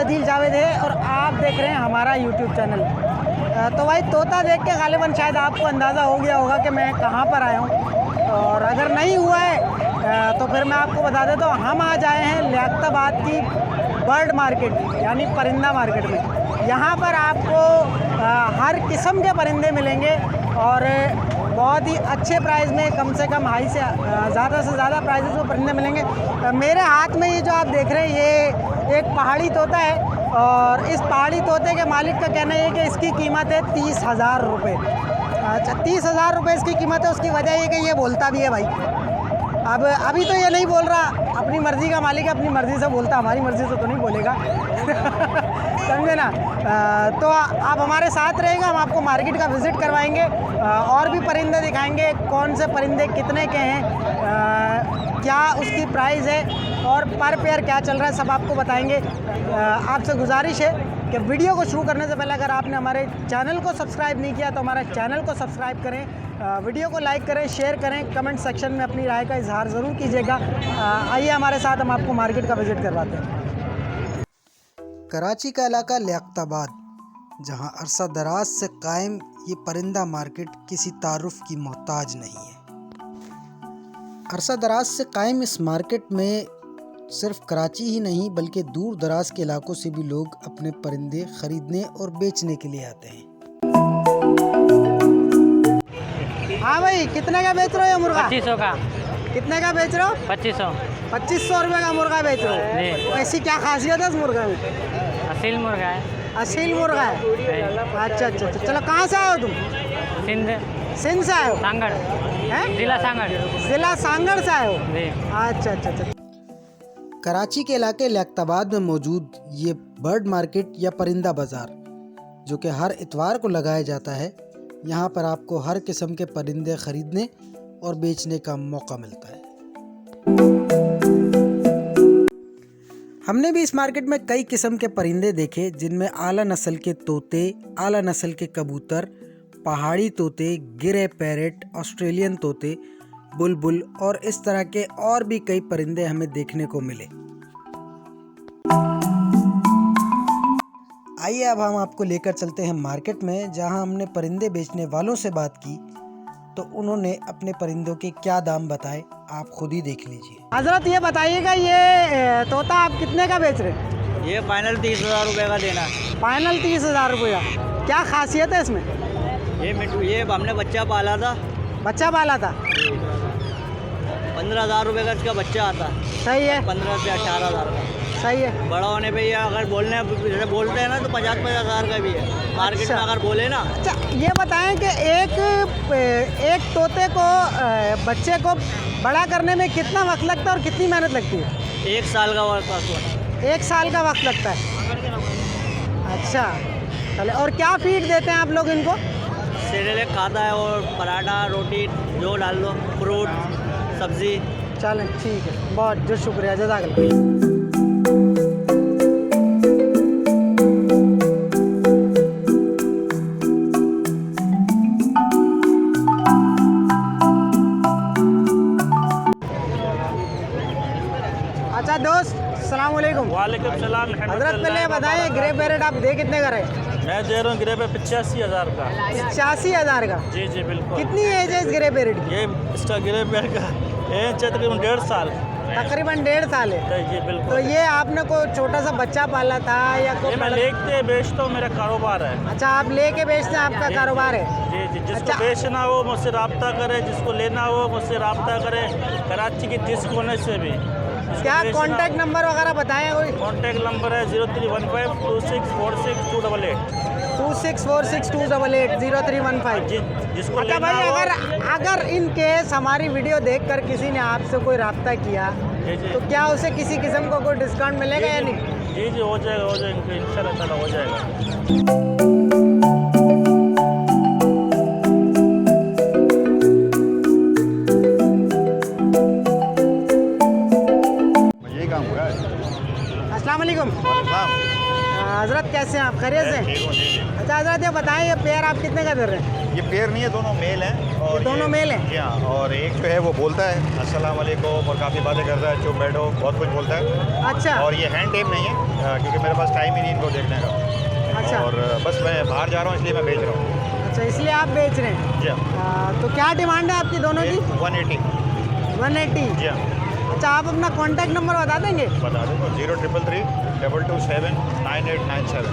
अदील जावेद है और आप देख रहे हैं हमारा यूट्यूब चैनल। तो भाई तोता देख के गालिबन शायद आपको अंदाज़ा हो गया होगा कि मैं कहाँ पर आया हूँ, और अगर नहीं हुआ है तो फिर मैं आपको बता देता हूँ। हम आज आए हैं लियाकताबाद की बर्ड मार्केट यानी परिंदा मार्केट में। यहाँ पर आपको हर किस्म के परिंदे मिलेंगे और बहुत ही अच्छे प्राइस में, कम से कम हाई से ज़्यादा प्राइसेस में परिंदे मिलेंगे। मेरे हाथ में ये जो आप देख रहे हैं ये एक पहाड़ी तोता है, और इस पहाड़ी तोते के मालिक का कहना है कि इसकी कीमत है 30,000 रुपये। अच्छा, 30,000 रुपये इसकी कीमत है। उसकी वजह ये कि ये बोलता भी है भाई। अब अभी तो ये नहीं बोल रहा, अपनी मर्ज़ी का मालिक है, अपनी मर्ज़ी से बोलता, हमारी मर्ज़ी से तो नहीं बोलेगा। समझे ना। तो आप हमारे साथ रहेगा, हम आपको मार्केट का विज़िट करवाएंगे और भी परिंदे दिखाएंगे, कौन से परिंदे कितने के हैं, क्या उसकी प्राइस है और पर पेयर क्या चल रहा है, सब आपको बताएंगे। आपसे गुजारिश है कि वीडियो को शुरू करने से पहले अगर आपने हमारे चैनल को सब्सक्राइब नहीं किया तो हमारे चैनल को सब्सक्राइब करें, वीडियो को लाइक करें, शेयर करें, कमेंट सेक्शन में अपनी राय का इजहार ज़रूर कीजिएगा। आइए हमारे साथ, हम आपको मार्केट का विज़िट करवाते हैं। कराची का इलाका लियाकताबाद, जहां अरसा दराज से कायम ये परिंदा मार्केट किसी तारुफ की मोहताज नहीं है। अरसा दराज से कायम इस मार्केट में सिर्फ कराची ही नहीं बल्कि दूर दराज के इलाकों से भी लोग अपने परिंदे खरीदने और बेचने के लिए आते हैं। हाँ भाई, कितने का बेच रहे हो ये मुर्गा? 2500 का। कितने का बेच रहे हो? 2500 रुपये का मुर्गा बेच रहे हो। ऐसी क्या खासियत है इस मुर्गा में? असील मुर्गा है। असील मुर्गा है। अच्छा, चलो कहाँ से आए हो तुम? सिंध से आए हो? सांगड़ हैं? जिला सांगड़ से आए हो? अच्छा। कराची के इलाके लियाकताबाद में मौजूद ये बर्ड मार्केट या परिंदा बाज़ार, जो कि हर इतवार को लगाया जाता है, यहाँ पर आपको हर किस्म के परिंदे ख़रीदने और बेचने का मौका मिलता है। हमने भी इस मार्केट में कई किस्म के परिंदे देखे, जिनमें आला नस्ल के तोते, आला नस्ल के कबूतर, पहाड़ी तोते, गिरे पैरेट, ऑस्ट्रेलियन तोते, बुलबुल और इस तरह के और भी कई परिंदे हमें देखने को मिले। आइए अब हम आपको लेकर चलते हैं मार्केट में, जहां हमने परिंदे बेचने वालों से बात की तो उन्होंने अपने परिंदों के क्या दाम बताए, आप खुद ही देख लीजिए। हजरत ये बताइएगा, ये तोता आप कितने का बेच रहे हैं? ये फाइनल 30,000 रुपये का देना। फाइनल 30,000 रुपया। क्या खासियत है इसमें? ये मिट्टू, ये हमने बच्चा पाला था। बच्चा पाला था? 15,000 रुपये का इसका बच्चा आता है। सही है। 15 से 18,000 का। सही है। बड़ा होने पे ये अगर जैसे बोलते हैं ना तो 50,000 का भी है मार्केट में अगर बोले ना। अच्छा, ये बताएं कि एक तोते को, बच्चे को बड़ा करने में कितना वक्त लगता है और कितनी मेहनत लगती है? 1 साल का वक्त। 1 साल का वक्त लगता है। अच्छा, चले। और क्या फीड देते हैं आप लोग इनको? सेरेलेक खाता है और पराठा, रोटी जो डाल दो, फ्रूट, सब्जी। चलें, ठीक है, बहुत शुक्रिया, जज़ाकल्लाह। अच्छा दोस्त, अस्सलाम वालेकुम। वालेकुम सलाम। हजरत पहले बताएं, ग्रे पैरेट आप दे कितने का रहे? मैं दे रहा हूँ ग्रे पे 85,000 का। 85,000 का? जी बिल्कुल। कितनी एज है इस ग्रे पैरेट की? ये इसका ग्रे पैर का एज तकरीबन 1.5 साल। तकरीबन 1.5 साल है। जी बिल्कुल। तो ये आपने कोई छोटा सा बच्चा पाला था या कोई? मैं लेके बेचता हूँ, मेरा कारोबार है। अच्छा, आप लेके बेचते हैं, आपका कारोबार है? जी जिसको अच्छा। बेचना हो मुझसे रब्ता करे, जिसको लेना हो मुझसे रब्ता करे, कराची के जिस कोने से भी। क्या कांटेक्ट नंबर वगैरह बताएं कोई? कांटेक्ट नंबर है 0315 2646 288। 2646 288 0315। जिसको अच्छा लेना भाई, हो। अगर इन केस हमारी वीडियो देखकर किसी ने आपसे कोई रब्ता किया जी। तो क्या उसे किसी किस्म को कोई डिस्काउंट मिलेगा या नहीं? जी हो जाएगा इंशाल्लाह ताला हो जाएगा। अस्सलाम वालेकुम। हज़रत कैसे हैं आप? खैरियत से? अच्छा हज़रत, ये बताएं, ये पेयर आप कितने का दे रहे हैं? ये पेयर नहीं है, दोनों मेल हैं। और दोनों मेल हैं? जी हाँ। और एक जो है वो बोलता है अस्सलाम वालेकुम और काफ़ी बातें करता है, चुप बैठो, बहुत कुछ बोलता है। अच्छा और ये हैंड टेम नहीं है क्योंकि मेरे पास टाइम ही नहीं इनको देखने का। अच्छा। और बस मैं बाहर जा रहा हूँ इसलिए मैं बेच रहा हूँ। अच्छा, इसलिए आप बेच रहे हैं। जी हाँ। तो क्या डिमांड है आपकी दोनों की? 180। 180। जी हाँ। अच्छा, आप अपना कॉन्टैक्ट नंबर बता देंगे? बता दो 0333 227 9897।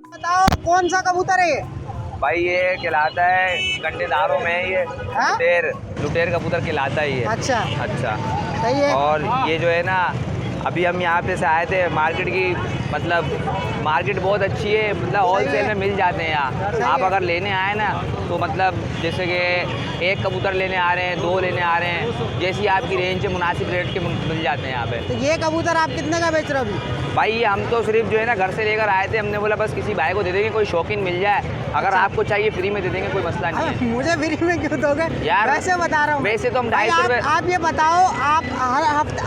बताओ कौन सा कबूतर है ये? भाई ये कहलाता है गंडेदारों में ये हाँ? लुटेर कबूतर कहलाता है ये। अच्छा, अच्छा। सही है। और ये जो है ना, अभी हम यहाँ पे से आए थे, मार्केट की मतलब मार्केट बहुत अच्छी है, मतलब होलसेल में मिल जाते हैं यहाँ। आप अगर लेने आए ना तो मतलब जैसे कि एक कबूतर लेने आ रहे हैं, 2 लेने आ रहे हैं, जैसी आपकी रेंज है मुनासिब रेट के मिल जाते हैं यहाँ पे। तो ये कबूतर आप कितने का बेच रहे हो अभी? भाई ये हम तो सिर्फ जो है ना घर से लेकर आए थे, हमने बोला बस किसी भाई को दे देंगे, कोई शौकीन मिल जाए, अगर अच्छा। आपको चाहिए फ्री में दे देंगे, कोई मसला नहीं है। मुझे फ्री में क्यों दोगे यार, वैसे बता रहा हूँ। वैसे तो हम भाई, 250 रुपये। आप ये बताओ, आप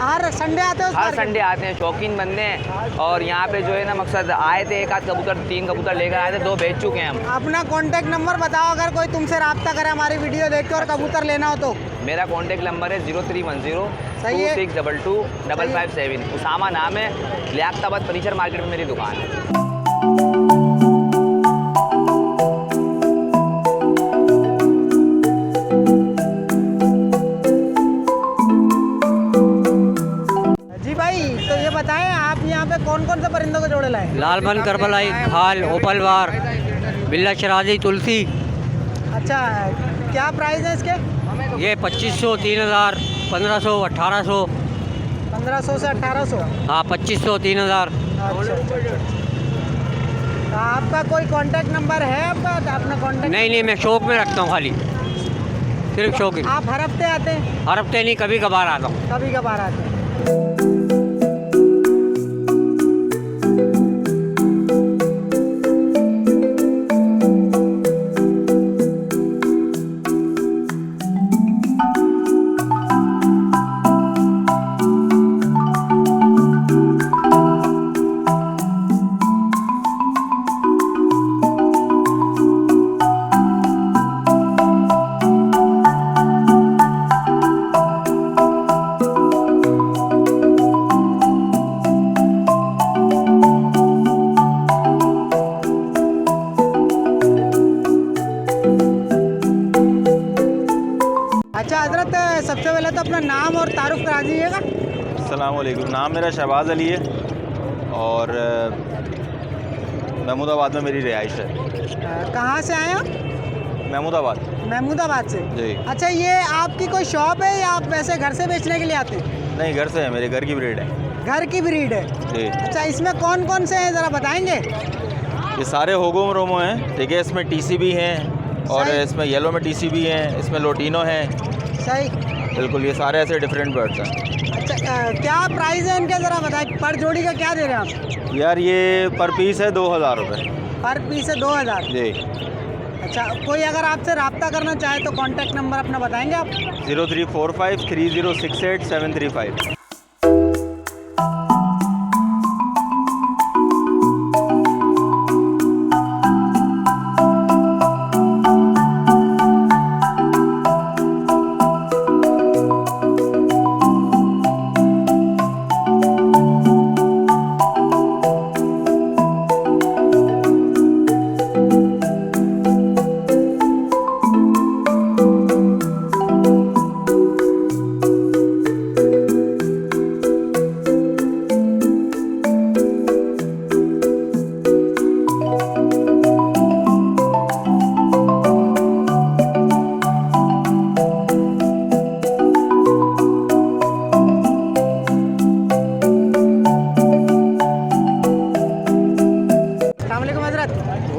हर संडे आते हो? हर संडे आते हैं, शौकीन बंदे हैं। और यहाँ पे जो है ना मकसद आए थे, एक आध कबूतर 3 कबूतर लेकर आए थे, 2 बेच चुके हैं हम। अपना कॉन्टैक्ट नंबर बताओ अगर कोई तुमसे रब्ता करे हमारी वीडियो देख के और कबूतर लेना हो तो। मेरा कॉन्टेक्ट नंबर है 0310 सही है। 2622 557। उसामा नाम है, लियाकताबाद फर्नीचर मार्केट में मेरी दुकान है। जी भाई, तो ये बताएं आप यहाँ पे कौन कौन से परिंदों के जोड़े लाए? लालबन, करबलाई, खाल, ओपलवार, बिल्ला शराजी, तुलसी। अच्छा, क्या प्राइस है इसके? ये 2500, 3000, 1500, 1800। 1500 से 1800? हाँ, 2500, 3000। अच्छा अच्छा अच्छा। तो आपका कोई कांटेक्ट नंबर है आपका? अपना कांटेक्ट? नहीं, मैं शौक में रखता हूँ खाली, सिर्फ शौक। आप हर हफ्ते आते हैं? हर हफ्ते नहीं, कभी कभार आता हूँ। कभी कभार आते हैं। अच्छा हजरत, सबसे पहले तो अपना नाम और तारुफ करा दीजिएगा। अस्सलाम वालेकुम। नाम मेरा शहबाज अली है और महमूदाबाद में मेरी रिहाइश है। कहाँ से आए आप? महमूदाबाद। महमूदाबाद से? जी। अच्छा, ये आपकी कोई शॉप है या आप वैसे घर से बेचने के लिए आते हैं? नहीं, घर से है, मेरे घर की ब्रीड है। घर की ब्रीड है? जी। अच्छा, इसमें कौन कौन से हैं ज़रा बताएंगे? ये सारे होगो रोमो हैं, ठीक है। इसमें टीसी भी हैं और सही। इसमें येलो में टीसी भी हैं, इसमें लोटिनो हैं। सही। बिल्कुल, ये सारे ऐसे डिफरेंट बर्ड्स हैं। अच्छा, क्या प्राइस है इनके ज़रा बताएं, पर जोड़ी का क्या दे रहे हैं आप? यार ये पर पीस है 2000 रुपये। पर पीस है 2000? जी। अच्छा, कोई अगर आपसे रब्ता करना चाहे तो कांटेक्ट नंबर अपना बताएंगे आप? 0345 3068 735।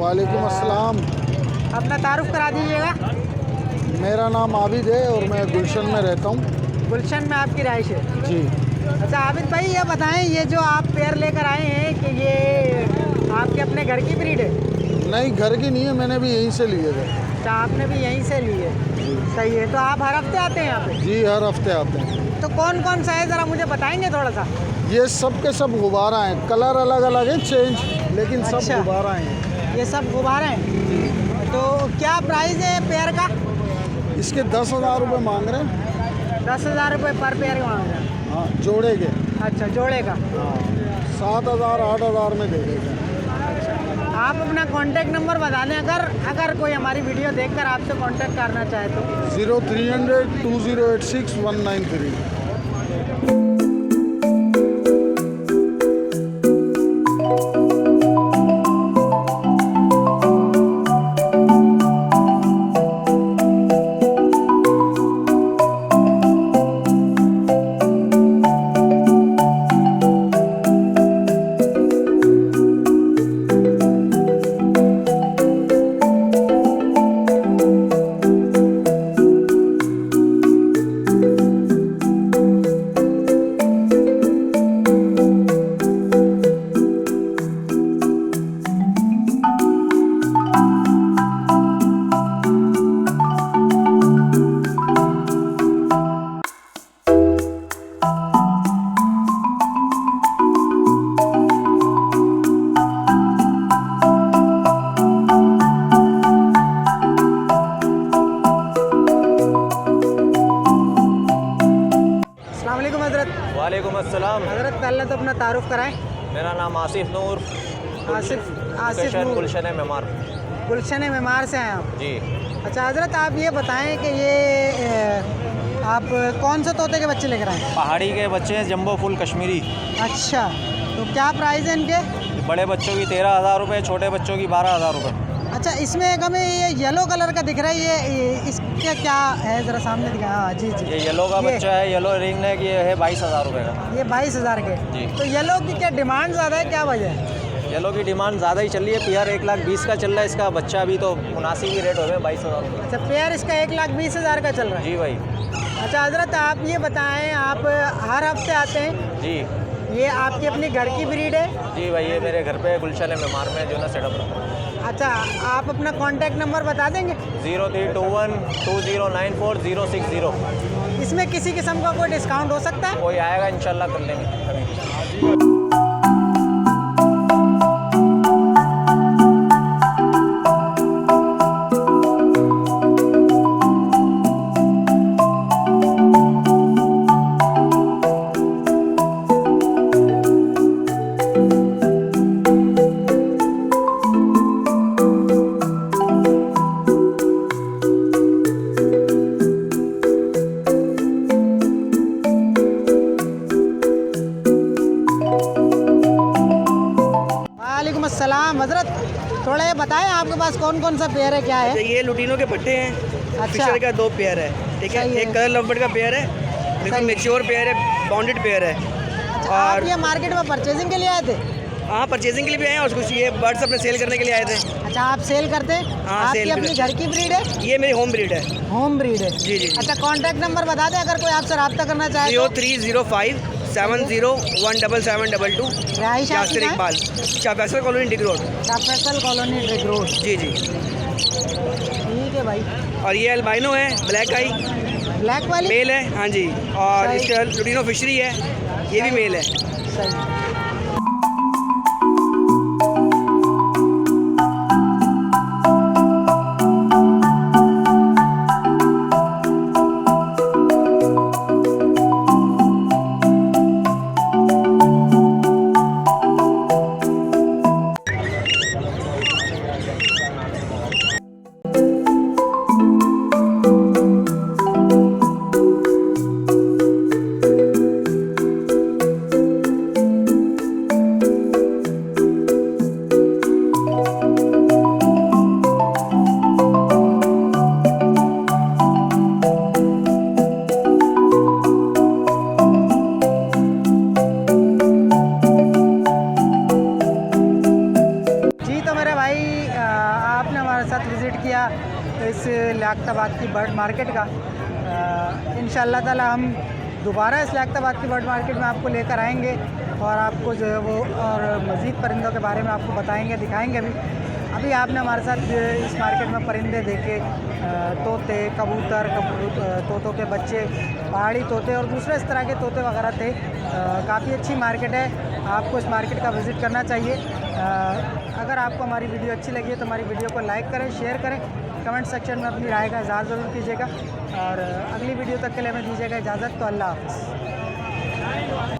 वालेकुम अस्सलाम। अपना तारुफ करा दीजिएगा। मेरा नाम आबिद है और मैं गुलशन में रहता हूँ। गुलशन में आपकी रहाइश है? जी। अच्छा आबिद भाई ये बताएं, ये जो आप पेयर लेकर आए हैं कि ये आपके अपने घर की ब्रीड है? नहीं, घर की नहीं है, मैंने भी यहीं से लिए थे। अच्छा आपने भी यहीं से ली है, सही है। तो आप हर हफ्ते आते हैं यहाँ पे? जी, हर हफ्ते आते हैं। तो कौन कौन सा है ज़रा मुझे बताएंगे थोड़ा सा? ये सब के सब गुब्बारा हैं, कलर अलग अलग है चेंज, लेकिन सब अच्छा। गुब्बारा हैं। ये सब गुब्बारे हैं। तो क्या प्राइस है पेयर का? इसके 10,000 रुपये मांग रहे हैं। 10,000 रुपये पर पेयर मांग रहे हैं? हाँ, जोड़े के। अच्छा जोड़े का। हाँ, 7,000 8,000 में दे देंगे। आप अपना कांटेक्ट नंबर बता दें, अगर कोई हमारी वीडियो देखकर आपसे कांटेक्ट करना चाहे तो। 0300 2086 193। वालेकुम अस्सलाम। हज़रत पहले तो अपना तारुफ कराएं। मेरा नाम आसिफ नूर, आसिफ नूर, गुलशन मेमार। गुलशन मेमार से हैं आप? जी। अच्छा हज़रत आप ये बताएं कि ये आप कौन से तोते के बच्चे लेकर आए हैं? पहाड़ी के बच्चे हैं, जंबो फुल कश्मीरी। अच्छा तो क्या प्राइस है इनके? बड़े बच्चों की 13,000 रुपये, छोटे बच्चों की 12,000 रुपये। अच्छा इसमें एक हमें ये येलो कलर का दिख रहा है, ये इसका क्या है ज़रा सामने दिखा? हाँ जी जी, ये येलो का ये- बच्चा है, येलो रिंग नेक, ये है 22,000 रुपये का। ये 22,000 के। जी। तो येलो की क्या डिमांड ज़्यादा है, क्या वजह है? येलो की डिमांड ज़्यादा ही चल रही है। पेयर 1,20,000 का चल रहा है, इसका बच्चा अभी तो मुनासिब ही रेट हो गए 22,000 रुपये। अच्छा पेयर इसका 1,20,000 का चल रहा है। जी भाई। अच्छा हज़रत आप ये बताएं, आप हर हफ्ते आते हैं? जी ये आपकी अपनी घर की ब्रीड है? जी भाई, ये मेरे घर पे गुलशन मेमार में जो ना सेटअप रखा है। अच्छा आप अपना कांटेक्ट नंबर बता देंगे? 0321 2094 060। इसमें किसी किस्म का कोई डिस्काउंट हो सकता है? कोई आएगा इंशाल्लाह कर लेंगे कभी। वालेकुम अस्सलाम। हज़रत थोड़ा ये बताएं आपके पास कौन कौन सा पेयर है, क्या है? ये लुटीनो के पट्टे हैं। अच्छा। फिशर का 2 पेयर है, ठीक है। सही है। एक कलर लवबर्ड का पेयर है, बिल्कुल सही। मैच्योर पेयर है, बाउंडेड पेयर है। अच्छा आप ये मार्केट में परचेजिंग के लिए आए थे? हाँ, परचेजिंग के लिए भी आए हैं और कुछ ये बर्ड्स अपने सेल करने के लिए आए थे। अच्छा आप सेल करते हैं? हाँ, आपकी सेल भी अपनी करते घर की ब्रीड है? ये मेरी होम ब्रीड है। होम ब्रीड है? जी, जी, जी। अच्छा कांटेक्ट नंबर बता दें अगर कोई आपसे रब्ता करना चाहे तो? 0305 701722। रहाइश आपकी यासिर कहाँ है? इकबाल, चापैसर colony Drigh road. Faisal colony Drigh road. जी जी। ठीक है भाई। और ये अल्बाइनो है, ब्लैक आई, ब्लैक वाली? मेल है। हाँ जी। और सही। इसका लुटीनो फिशरी है, ये भी मेल है। सही। इस लियाकताबाद की बर्ड मार्केट का। इंशाअल्लाह ताला हम दोबारा इस्लामाबाद की बर्ड मार्केट में आपको लेकर आएंगे और आपको जो है वो और मज़ीद परिंदों के बारे में आपको बताएंगे, दिखाएंगे भी। अभी आपने हमारे साथ इस मार्केट में परिंदे देखे, तोते, कबूतर, तोतों के बच्चे, पहाड़ी तोते और दूसरे इस तरह के तोते वगैरह थे। काफ़ी अच्छी मार्केट है, आपको इस मार्केट का विज़िट करना चाहिए। अगर आपको हमारी वीडियो अच्छी लगी है तो हमारी वीडियो को लाइक करें, शेयर करें, कमेंट सेक्शन में अपनी राय का इज़हार ज़रूर कीजिएगा और अगली वीडियो तक के लिए हमें दीजिएगा इजाज़त। तो अल्लाह हाफ़िज़।